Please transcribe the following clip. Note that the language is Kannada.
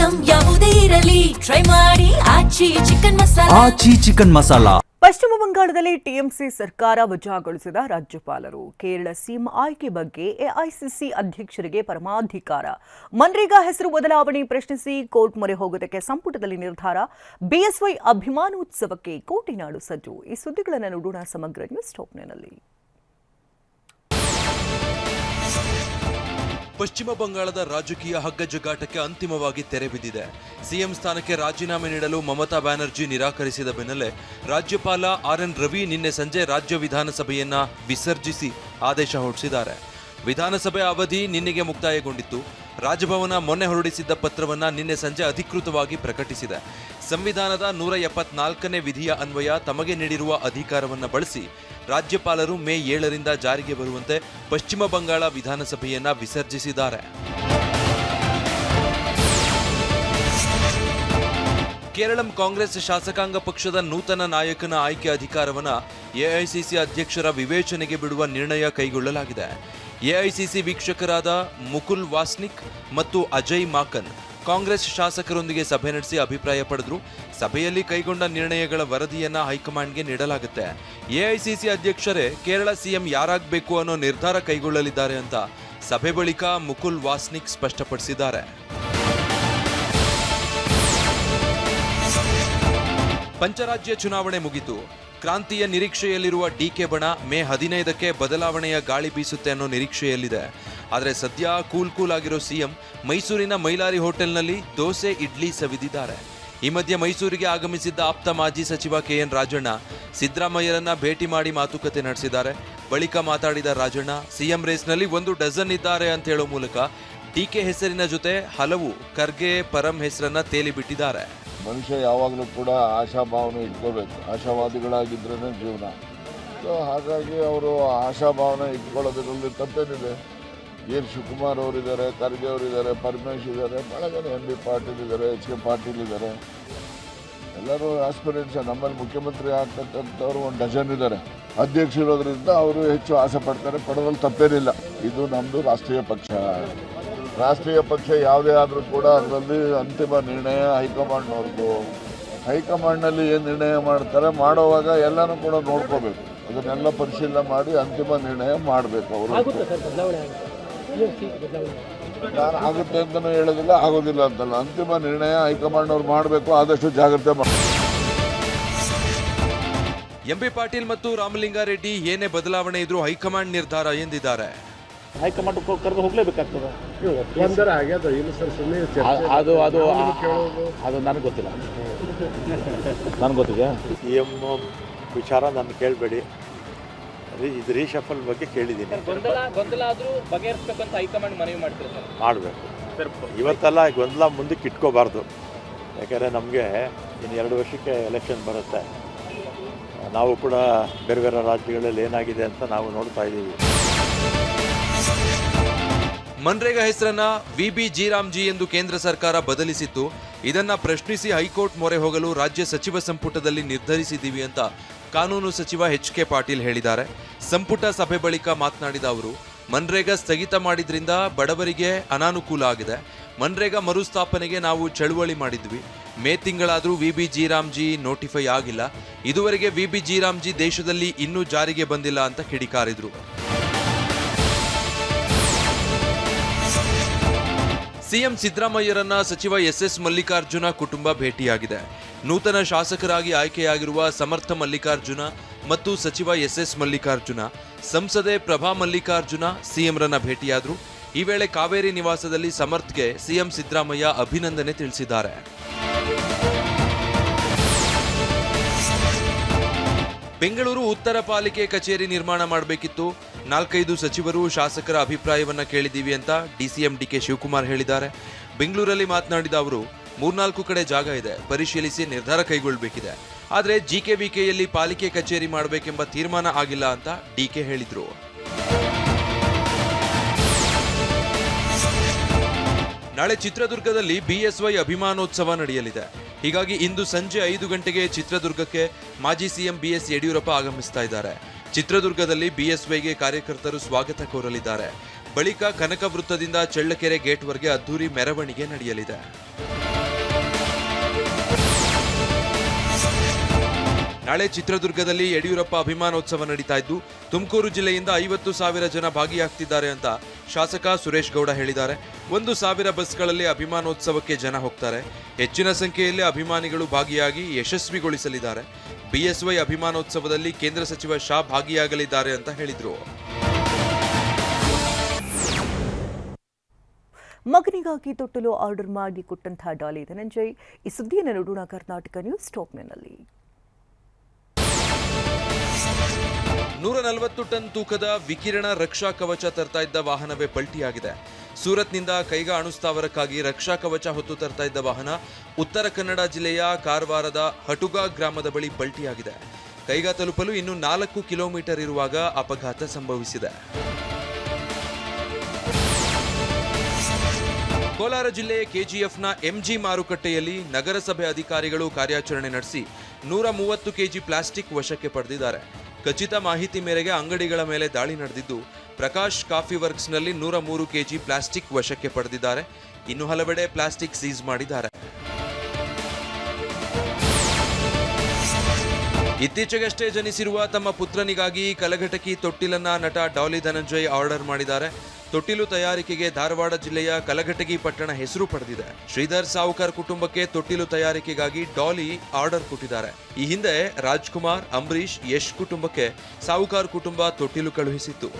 ಐಟಂ ಯಾವುದೇ ಇರಲಿ ಟ್ರೈ ಮಾಡಿ ಆಚಿ ಚಿಕನ್ ಮಸಾಲಾ. ಪಶ್ಚಿಮ ಬಂಗಾಳದಲ್ಲಿ ಟಿಎಂಸಿ ಸರ್ಕಾರ ವಜಾಗೊಳಿಸಿದ ರಾಜ್ಯಪಾಲರು. ಕೇರಳ ಸಿಎಂ ಆಯ್ಕೆ ಬಗ್ಗೆ ಎಐಸಿಸಿ ಅಧ್ಯಕ್ಷರಿಗೆ ಪರಮಾಧಿಕಾರ. ಮನ್ರೇಗಾ ಹೆಸರು ಬದಲಾವಣೆ ಪ್ರಶ್ನಿಸಿ ಕೋರ್ಟ್ ಮೊರೆ ಹೋಗೋದಕ್ಕೆ ಸಂಪುಟದಲ್ಲಿ ನಿರ್ಧಾರ. ಬಿಎಸ್ವೈ ಅಭಿಮಾನೋತ್ಸವಕ್ಕೆ ಕೋಟಿನಾಡು ಸಜ್ಜು. ಈ ಸುದ್ದಿಗಳನ್ನು ನೋಡೋಣ ಸಮಗ್ರ ನ್ಯೂಸ್ ಟಾಪ್ನಲ್ಲಿ. ಪಶ್ಚಿಮ ಬಂಗಾಳದ ರಾಜಕೀಯ ಹಗ್ಗಜಗ್ಗಾಟಕ್ಕೆ ಅಂತಿಮವಾಗಿ ತೆರೆ ಬಿದ್ದಿದೆ. ಸಿಎಂ ಸ್ಥಾನಕ್ಕೆ ರಾಜೀನಾಮೆ ನೀಡಲು ಮಮತಾ ಬ್ಯಾನರ್ಜಿ ನಿರಾಕರಿಸಿದ ಬೆನ್ನಲ್ಲೇ ರಾಜ್ಯಪಾಲ ಆರ್ಎನ್ ರವಿ ನಿನ್ನೆ ಸಂಜೆ ರಾಜ್ಯ ವಿಧಾನಸಭೆಯನ್ನ ವಿಸರ್ಜಿಸಿ ಆದೇಶ ಹೊರಡಿಸಿದ್ದಾರೆ. ವಿಧಾನಸಭೆ ಅವಧಿ ನಿನ್ನೆಗೆ ಮುಕ್ತಾಯಗೊಂಡಿತ್ತು. ರಾಜಭವನ ಮೊನ್ನೆ ಹೊರಡಿಸಿದ್ದ ಪತ್ರವನ್ನ ನಿನ್ನೆ ಸಂಜೆ ಅಧಿಕೃತವಾಗಿ ಪ್ರಕಟಿಸಿದೆ. ಸಂವಿಧಾನದ 174ನೇ ವಿಧಿಯ ಅನ್ವಯ ತಮಗೆ ನೀಡಿರುವ ಅಧಿಕಾರವನ್ನ ಬಳಸಿ ರಾಜ್ಯಪಾಲರು ಮೇ 7ರಿಂದ ಜಾರಿಗೆ ಬರುವಂತೆ ಪಶ್ಚಿಮ ಬಂಗಾಳ ವಿಧಾನಸಭೆಯನ್ನ ವಿಸರ್ಜಿಸಿದ್ದಾರೆ. ಕೇರಳಂ ಕಾಂಗ್ರೆಸ್ ಶಾಸಕಾಂಗ ಪಕ್ಷದ ನೂತನ ನಾಯಕನ ಆಯ್ಕೆ ಅಧಿಕಾರವನ್ನ ಎಐಸಿಸಿ ಅಧ್ಯಕ್ಷರ ವಿವೇಚನೆಗೆ ಬಿಡುವ ನಿರ್ಣಯ ಕೈಗೊಳ್ಳಲಾಗಿದೆ. ಎಐಸಿಸಿ ವೀಕ್ಷಕರಾದ ಮುಕುಲ್ ವಾಸ್ನಿಕ್ ಮತ್ತು ಅಜಯ್ ಮಾಕನ್ ಕಾಂಗ್ರೆಸ್ ಶಾಸಕರೊಂದಿಗೆ ಸಭೆ ನಡೆಸಿ ಅಭಿಪ್ರಾಯ ಪಡೆದರು. ಸಭೆಯಲ್ಲಿ ಕೈಗೊಂಡ ನಿರ್ಣಯಗಳ ವರದಿಯನ್ನ ಹೈಕಮಾಂಡ್ಗೆ ನೀಡಲಾಗುತ್ತೆ. ಎಐಸಿಸಿ ಅಧ್ಯಕ್ಷರೇ ಕೇರಳ ಸಿಎಂ ಯಾರಾಗಬೇಕು ಅನ್ನೋ ನಿರ್ಧಾರ ಕೈಗೊಳ್ಳಲಿದ್ದಾರೆ ಅಂತ ಸಭೆ ಬಳಿಕ ಮುಕುಲ್ ವಾಸ್ನಿಕ್ ಸ್ಪಷ್ಟಪಡಿಸಿದ್ದಾರೆ. ಪಂಚರಾಜ್ಯ ಚುನಾವಣೆ ಮುಗಿತು. ಕ್ರಾಂತಿಯ ನಿರೀಕ್ಷೆಯಲ್ಲಿರುವ ಡಿಕೆ ಬಣ ಮೇ 15ಕ್ಕೆ ಬದಲಾವಣೆಯ ಗಾಳಿ ಬೀಸುತ್ತೆ ಅನ್ನೋ ನಿರೀಕ್ಷೆಯಲ್ಲಿದೆ. ಆದರೆ ಸದ್ಯ ಕೂಲ್ ಆಗಿರೋ ಸಿಎಂ ಮೈಸೂರಿನ ಮೈಲಾರಿ ಹೋಟೆಲ್ನಲ್ಲಿ ದೋಸೆ ಇಡ್ಲಿ ಸವಿದಿದ್ದಾರೆ. ಈ ಮಧ್ಯೆ ಮೈಸೂರಿಗೆ ಆಗಮಿಸಿದ್ದ ಆಪ್ತ ಮಾಜಿ ಸಚಿವ ಕೆಎನ್ ರಾಜಣ್ಣ ಸಿದ್ದರಾಮಯ್ಯರನ್ನ ಭೇಟಿ ಮಾಡಿ ಮಾತುಕತೆ ನಡೆಸಿದ್ದಾರೆ. ಬಳಿಕ ಮಾತಾಡಿದ ರಾಜಣ್ಣ ಸಿಎಂ ರೇಸ್ನಲ್ಲಿ 1 ಡಜನ್ ಇದ್ದಾರೆ ಅಂತ ಹೇಳೋ ಮೂಲಕ ಡಿಕೆ ಹೆಸರಿನ ಜೊತೆ ಹಲವು ಖರ್ಗೆ ಪರಂ ಹೆಸರನ್ನ ತೇಲಿ ಬಿಟ್ಟಿದ್ದಾರೆ. ಮನುಷ್ಯ ಯಾವಾಗಲೂ ಕೂಡ ಆಶಾಭಾವನೆ ಇಟ್ಕೋಬೇಕು. ಆಶಾವಾದಿಗಳಾಗಿದ್ರೇ ಜೀವನ. ಸೊ ಹಾಗಾಗಿ ಅವರು ಆಶಾಭಾವನೆ ಇಟ್ಕೊಳ್ಳೋದ್ರಲ್ಲಿ ತಪ್ಪೇನಿದೆ. ಏನು ಶಿವಕುಮಾರ್ ಅವರಿದ್ದಾರೆ, ಖರ್ಗೆ ಅವರಿದ್ದಾರೆ, ಪರಮೇಶ್ ಇದ್ದಾರೆ, ಭಾಳ ಜನ ಎಂ ಬಿ ಪಾಟೀಲ್ ಇದ್ದಾರೆ, ಎಚ್ ಕೆ ಪಾಟೀಲ್ ಇದ್ದಾರೆ. ಎಲ್ಲರೂ ಆಸ್ಪಿರೆಂಟ್ಸ್. ನಮ್ಮಲ್ಲಿ ಮುಖ್ಯಮಂತ್ರಿ ಆಗ್ತಕ್ಕಂಥವ್ರು 1 ಡಜನ್ ಇದ್ದಾರೆ. ಅಧ್ಯಕ್ಷರಿರೋದ್ರಿಂದ ಅವರು ಹೆಚ್ಚು ಆಸೆ ಪಡ್ತಾರೆ, ಪಡೋದ್ರಲ್ಲಿ ತಪ್ಪೇನಿಲ್ಲ. ಇದು ನಮ್ಮದು ರಾಷ್ಟ್ರೀಯ ಪಕ್ಷ. ರಾಷ್ಟ್ರೀಯ ಪಕ್ಷ ಯಾವುದೇ ಆದರೂ ಕೂಡ ಅದರಲ್ಲಿ ಅಂತಿಮ ನಿರ್ಣಯ ಹೈಕಮಾಂಡ್ನವ್ರದ್ದು. ಹೈಕಮಾಂಡ್ನಲ್ಲಿ ಏನು ನಿರ್ಣಯ ಮಾಡ್ತಾರೆ ಮಾಡೋವಾಗ ಎಲ್ಲನೂ ಕೂಡ ನೋಡ್ಕೋಬೇಕು. ಅದನ್ನೆಲ್ಲ ಪರಿಶೀಲನೆ ಮಾಡಿ ಅಂತಿಮ ನಿರ್ಣಯ ಮಾಡಬೇಕು. ಅವರು ನಾನು ಆಗುತ್ತೆ ಅಂತಲೂ ಹೇಳೋದಿಲ್ಲ, ಆಗೋದಿಲ್ಲ ಅಂತಲ್ಲ. ಅಂತಿಮ ನಿರ್ಣಯ ಹೈಕಮಾಂಡ್ನವ್ರು ಮಾಡಬೇಕು. ಆದಷ್ಟು ಜಾಗ್ರತೆ ಮಾಡಿ. ಎಂ ಬಿ ಪಾಟೀಲ್ ಮತ್ತು ರಾಮಲಿಂಗಾರೆಡ್ಡಿ ಏನೇ ಬದಲಾವಣೆ ಇದ್ರೂ ಹೈಕಮಾಂಡ್ ನಿರ್ಧಾರ ಎಂದಿದ್ದಾರೆ. ಹೈಕಮಾಂಡ್ ಕರೆದು ಹೋಗ್ಲೇಬೇಕಾಗ್ತದೆ. ಅದು ನನಗೆ ಗೊತ್ತಿಲ್ಲ. ನನಗೆ ಗೊತ್ತಿದೆ. ಸಿಎಂ ವಿಚಾರ ನಾನು ಕೇಳಬೇಡಿ. ಇದು ರೀಶಫಲ್ ಬಗ್ಗೆ ಕೇಳಿದ್ದೀನಿ. ಗೊಂದಲ ಆದರೂ ಬಗೆಹರಿಸಬೇಕಂತ ಹೈಕಮಾಂಡ್ ಮನವಿ ಮಾಡ್ತಾರೆ. ಮಾಡಬೇಕು. ಇವತ್ತೆಲ್ಲ ಗೊಂದಲ ಮುಂದಕ್ಕೆ ಇಟ್ಕೋಬಾರ್ದು. ಯಾಕೆಂದರೆ ನಮಗೆ ಇನ್ನು 2 ವರ್ಷಕ್ಕೆ ಎಲೆಕ್ಷನ್ ಬರುತ್ತೆ. ನಾವು ಕೂಡ ಬೇರೆ ಬೇರೆ ರಾಜ್ಯಗಳಲ್ಲಿ ಏನಾಗಿದೆ ಅಂತ ನಾವು ನೋಡ್ತಾ ಇದ್ದೀವಿ. ಮನ್ರೇಗಾ ಹೆಸರನ್ನ ವಿಬಿ ಜೀರಾಮ್ಜಿ ಎಂದು ಕೇಂದ್ರ ಸರ್ಕಾರ ಬದಲಿಸಿತ್ತು. ಇದನ್ನ ಪ್ರಶ್ನಿಸಿ ಹೈಕೋರ್ಟ್ ಮೊರೆ ಹೋಗಲು ರಾಜ್ಯ ಸಚಿವ ಸಂಪುಟದಲ್ಲಿ ನಿರ್ಧರಿಸಿದ್ದೀವಿ ಅಂತ ಕಾನೂನು ಸಚಿವ ಎಚ್ ಕೆ ಪಾಟೀಲ್ ಹೇಳಿದ್ದಾರೆ. ಸಂಪುಟ ಸಭೆ ಬಳಿಕ ಮಾತನಾಡಿದ ಅವರು, ಮನ್ರೇಗಾ ಸ್ಥಗಿತ ಮಾಡಿದ್ರಿಂದ ಬಡವರಿಗೆ ಅನಾನುಕೂಲ ಆಗಿದೆ. ಮನ್ರೇಗಾ ಮರುಸ್ಥಾಪನೆಗೆ ನಾವು ಚಳುವಳಿ ಮಾಡಿದ್ವಿ. ಮೇ ತಿಂಗಳಾದರೂ ವಿಬಿ ಜೀರಾಮ್ಜಿ ನೋಟಿಫೈ ಆಗಿಲ್ಲ. ಇದುವರೆಗೆ ವಿಬಿ ಜೀರಾಮ್ಜಿ ದೇಶದಲ್ಲಿ ಇನ್ನೂ ಜಾರಿಗೆ ಬಂದಿಲ್ಲ ಅಂತ ಕಿಡಿಕಾರಿದ್ರು. ಸಿಎಂ ಸಿದ್ದರಾಮಯ್ಯರನ್ನ ಸಚಿವ ಎಸ್ ಮಲ್ಲಿಕಾರ್ಜುನ ಕುಟುಂಬ ಭೇಟಿಯಾಗಿದೆ. ನೂತನ ಶಾಸಕರಾಗಿ ಆಯ್ಕೆಯಾಗಿರುವ ಸಮರ್ಥ ಮಲ್ಲಿಕಾರ್ಜುನ ಮತ್ತು ಸಚಿವ ಎಸ್ ಮಲ್ಲಿಕಾರ್ಜುನ, ಸಂಸದೆ ಪ್ರಭಾ ಮಲ್ಲಿಕಾರ್ಜುನ ಸಿಎಂರನ್ನ ಭೇಟಿಯಾದರು. ಈ ವೇಳೆ ಕಾವೇರಿ ನಿವಾಸದಲ್ಲಿ ಸಮರ್ಥ್ಗೆ ಸಿಎಂ ಸಿದ್ದರಾಮಯ್ಯ ಅಭಿನಂದನೆ ತಿಳಿಸಿದ್ದಾರೆ. ಬೆಂಗಳೂರು ಉತ್ತರ ಪಾಲಿಕೆ ಕಚೇರಿ ನಿರ್ಮಾಣ ಮಾಡಬೇಕಿತ್ತು. 4-5 ಸಚಿವರು ಶಾಸಕರ ಅಭಿಪ್ರಾಯವನ್ನ ಕೇಳಿದ್ದೀವಿ ಅಂತ ಡಿಸಿಎಂ ಡಿಕೆ ಶಿವಕುಮಾರ್ ಹೇಳಿದ್ದಾರೆ. ಬೆಂಗಳೂರಲ್ಲಿ ಮಾತನಾಡಿದ ಅವರು, 3-4 ಕಡೆ ಜಾಗ ಇದೆ, ಪರಿಶೀಲಿಸಿ ನಿರ್ಧಾರ ಕೈಗೊಳ್ಳಬೇಕಿದೆ. ಆದರೆ ಜಿಕೆವಿಕೆಯಲ್ಲಿ ಪಾಲಿಕೆ ಕಚೇರಿ ಮಾಡಬೇಕೆಂಬ ತೀರ್ಮಾನ ಆಗಿಲ್ಲ ಅಂತ ಡಿಕೆ ಹೇಳಿದ್ರು. ನಾಳೆ ಚಿತ್ರದುರ್ಗದಲ್ಲಿ ಬಿಎಸ್ವೈ ಅಭಿಮಾನೋತ್ಸವ ನಡೆಯಲಿದೆ. ಹೀಗಾಗಿ ಇಂದು ಸಂಜೆ 5 ಗಂಟೆಗೆ ಚಿತ್ರದುರ್ಗಕ್ಕೆ ಮಾಜಿ ಸಿಎಂ ಬಿಎಸ್ ಯಡಿಯೂರಪ್ಪ ಆಗಮಿಸ್ತಾ ಇದ್ದಾರೆ. ಚಿತ್ರದುರ್ಗದಲ್ಲಿ ಬಿಎಸ್ವೈಗೆ ಕಾರ್ಯಕರ್ತರು ಸ್ವಾಗತ ಕೋರಲಿದ್ದಾರೆ. ಬಳಿಕ ಕನಕ ವೃತ್ತದಿಂದ ಚಳ್ಳಕೆರೆ ಗೇಟ್ವರೆಗೆ ಅದ್ದೂರಿ ಮೆರವಣಿಗೆ ನಡೆಯಲಿದೆ. ನಾಳೆ ಚಿತ್ರದುರ್ಗದಲ್ಲಿ ಯಡಿಯೂರಪ್ಪ ಅಭಿಮಾನೋತ್ಸವ ನಡೀತಾ ಇದ್ದು ತುಮಕೂರು ಜಿಲ್ಲೆಯಿಂದ 50,000 ಜನ ಭಾಗಿಯಾಗ್ತಿದ್ದಾರೆ ಅಂತ ಶಾಸಕ ಸುರೇಶ್ ಗೌಡ ಹೇಳಿದ್ದಾರೆ. 1,000 ಬಸ್ಗಳಲ್ಲಿ ಅಭಿಮಾನೋತ್ಸವಕ್ಕೆ ಜನ ಹೋಗ್ತಾರೆ. ಹೆಚ್ಚಿನ ಸಂಖ್ಯೆಯಲ್ಲಿ ಅಭಿಮಾನಿಗಳು ಭಾಗಿಯಾಗಿ ಯಶಸ್ವಿಗೊಳಿಸಲಿದ್ದಾರೆ. ಬಿಎಸ್ವೈ ಅಭಿಮಾನೋತ್ಸವದಲ್ಲಿ ಕೇಂದ್ರ ಸಚಿವ ಶಾ ಭಾಗಿಯಾಗಲಿದ್ದಾರೆ ಅಂತ ಹೇಳಿದ್ರು. ಮಗನಿಗಾಗಿ ತೊಟ್ಟಲು ಆರ್ಡರ್ ಮಾಡಿ ಕೊಟ್ಟಂತಹ ಡಾಲಿ ಧನಂಜಯ್. ಈ ಸುದ್ದಿಯನ್ನು ನೋಡೋಣ ಕರ್ನಾಟಕ ನ್ಯೂಸ್ ಟಾಪ್ನಲ್ಲಿ. 140 ಟನ್ ತೂಕದ ವಿಕಿರಣ ರಕ್ಷಾ ಕವಚ ತರ್ತಾ ಇದ್ದ ವಾಹನವೇ ಪಲ್ಟಿಯಾಗಿದೆ. ಸೂರತ್ನಿಂದ ಕೈಗಾ ಅಣುಸ್ಥಾವರಕ್ಕಾಗಿ ರಕ್ಷಾ ಕವಚ ಹೊತ್ತು ತರ್ತಾ ಇದ್ದ ವಾಹನ ಉತ್ತರ ಕನ್ನಡ ಜಿಲ್ಲೆಯ ಕಾರವಾರದ ಹಟುಗಾ ಗ್ರಾಮದ ಬಳಿ ಪಲ್ಟಿಯಾಗಿದೆ. ಕೈಗಾ ತಲುಪಲು ಇನ್ನು 4 ಕಿಲೋಮೀಟರ್ ಇರುವಾಗ ಅಪಘಾತ ಸಂಭವಿಸಿದೆ. ಕೋಲಾರ ಜಿಲ್ಲೆಯ ಕೆಜಿಎಫ್ನ ಎಂಜಿ ಮಾರುಕಟ್ಟೆಯಲ್ಲಿ ನಗರಸಭೆ ಅಧಿಕಾರಿಗಳು ಕಾರ್ಯಾಚರಣೆ ನಡೆಸಿ 130 ಕೆಜಿ ಪ್ಲಾಸ್ಟಿಕ್ ವಶಕ್ಕೆ ಪಡೆದಿದ್ದಾರೆ. ಖಚಿತ ಮಾಹಿತಿ ಮೇರೆಗೆ ಅಂಗಡಿಗಳ ಮೇಲೆ ದಾಳಿ ನಡೆದಿದ್ದು ಪ್ರಕಾಶ್ ಕಾಫಿ ವರ್ಕ್ಸ್ನಲ್ಲಿ 103 ಕೆಜಿ ಪ್ಲಾಸ್ಟಿಕ್ ವಶಕ್ಕೆ ಪಡೆದಿದ್ದಾರೆ. ಇನ್ನು ಹಲವೆಡೆ ಪ್ಲಾಸ್ಟಿಕ್ ಸೀಸ್ ಮಾಡಿದ್ದಾರೆ. ಇತ್ತೀಚೆಗಷ್ಟೇ ಜನಿಸಿರುವ ತಮ್ಮ ಪುತ್ರನಿಗಾಗಿ ಕಲಘಟಕಿ ತೊಟ್ಟಿಲನ್ನ ನಟ ಡಾಲಿ ಧನಂಜಯ್ ಆರ್ಡರ್ ಮಾಡಿದ್ದಾರೆ. ತೊಟ್ಟಿಲು ತಯಾರಿಕೆಗೆ ಧಾರವಾಡ ಜಿಲ್ಲೆಯ ಕಲಘಟಗಿ ಪಟ್ಟಣ ಹೆಸರು ಪಡೆದಿದೆ. ಶ್ರೀಧರ್ ಸಾವುಕಾರ್ ಕುಟುಂಬಕ್ಕೆ ತೊಟ್ಟಿಲು ತಯಾರಿಕೆಗಾಗಿ ಡಾಲಿ ಆರ್ಡರ್ ಕೊಟ್ಟಿದ್ದಾರೆ. ಈ ಹಿಂದೆ ರಾಜ್ಕುಮಾರ್, ಅಂಬರೀಶ್, ಯಶ್ ಕುಟುಂಬಕ್ಕೆ ಸಾವುಕಾರ್ ಕುಟುಂಬ ತೊಟ್ಟಿಲು ಕಳುಹಿಸಿತ್ತು.